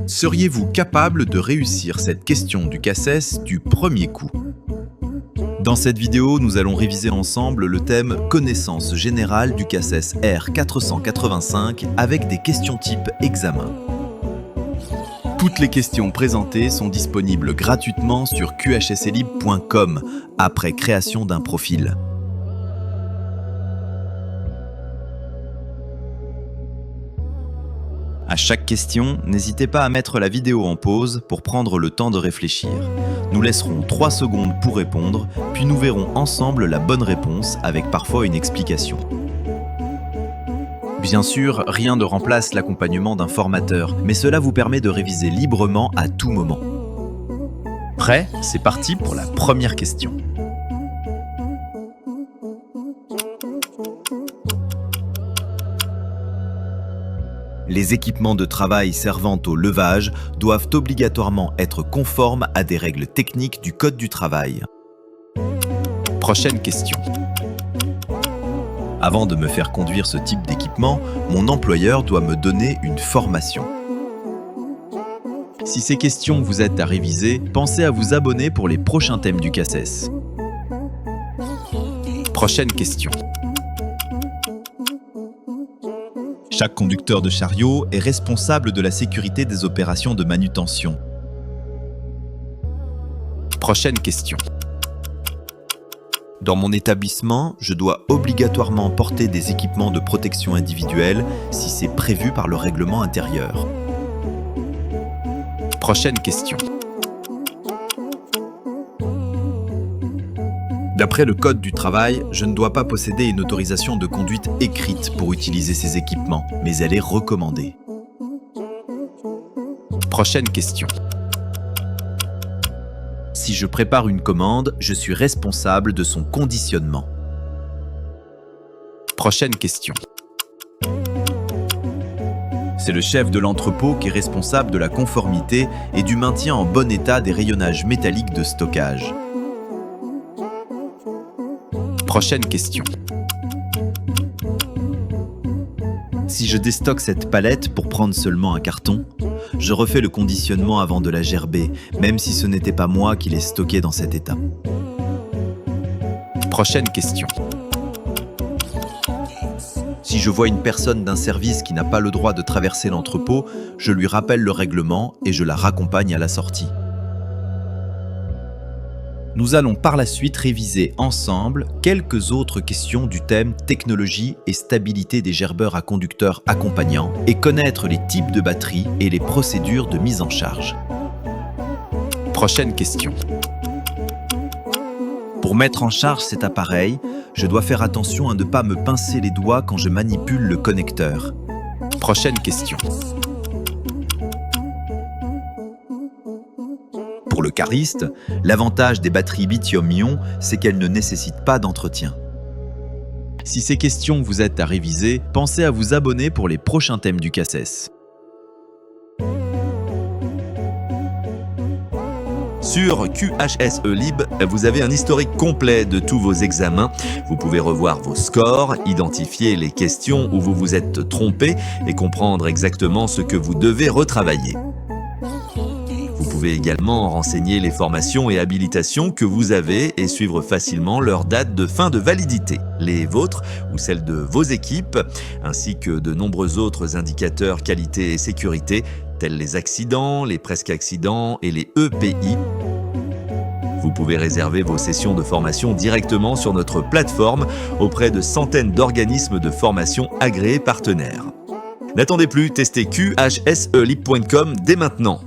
Seriez-vous capable de réussir cette question du CACES du premier coup? Dans cette vidéo, nous allons réviser ensemble le thème Connaissance générale du CACES R485 avec des questions type examen. Toutes les questions présentées sont disponibles gratuitement sur qhslib.com après création d'un profil. À chaque question, n'hésitez pas à mettre la vidéo en pause pour prendre le temps de réfléchir. Nous laisserons 3 secondes pour répondre, puis nous verrons ensemble la bonne réponse avec parfois une explication. Bien sûr, rien ne remplace l'accompagnement d'un formateur, mais cela vous permet de réviser librement à tout moment. Prêt? C'est parti pour la première question. Les équipements de travail servant au levage doivent obligatoirement être conformes à des règles techniques du Code du travail. Prochaine question. Avant de me faire conduire ce type d'équipement, mon employeur doit me donner une formation. Si ces questions vous aident à réviser, pensez à vous abonner pour les prochains thèmes du CACES. Prochaine question. Chaque conducteur de chariot est responsable de la sécurité des opérations de manutention. Prochaine question. Dans mon établissement, je dois obligatoirement porter des équipements de protection individuelle si c'est prévu par le règlement intérieur. Prochaine question. D'après le Code du travail, je ne dois pas posséder une autorisation de conduite écrite pour utiliser ces équipements, mais elle est recommandée. Prochaine question. Si je prépare une commande, je suis responsable de son conditionnement. Prochaine question. C'est le chef de l'entrepôt qui est responsable de la conformité et du maintien en bon état des rayonnages métalliques de stockage. Prochaine question. Si je déstocke cette palette pour prendre seulement un carton, je refais le conditionnement avant de la gerber, même si ce n'était pas moi qui l'ai stocké dans cet état. Prochaine question. Si je vois une personne d'un service qui n'a pas le droit de traverser l'entrepôt, je lui rappelle le règlement et je la raccompagne à la sortie. Nous allons par la suite réviser ensemble quelques autres questions du thème technologie et stabilité des gerbeurs à conducteurs accompagnants et connaître les types de batteries et les procédures de mise en charge. Prochaine question. Pour mettre en charge cet appareil, je dois faire attention à ne pas me pincer les doigts quand je manipule le connecteur. Prochaine question. Pour le cariste, l'avantage des batteries lithium-ion, c'est qu'elles ne nécessitent pas d'entretien. Si ces questions vous aident à réviser, pensez à vous abonner pour les prochains thèmes du CACES. Sur QHSE-Lib, vous avez un historique complet de tous vos examens. Vous pouvez revoir vos scores, identifier les questions où vous vous êtes trompé et comprendre exactement ce que vous devez retravailler. Vous pouvez également renseigner les formations et habilitations que vous avez et suivre facilement leur date de fin de validité, les vôtres ou celles de vos équipes, ainsi que de nombreux autres indicateurs qualité et sécurité, tels les accidents, les presque accidents et les EPI. Vous pouvez réserver vos sessions de formation directement sur notre plateforme auprès de centaines d'organismes de formation agréés partenaires. N'attendez plus, testez qhselib.com dès maintenant.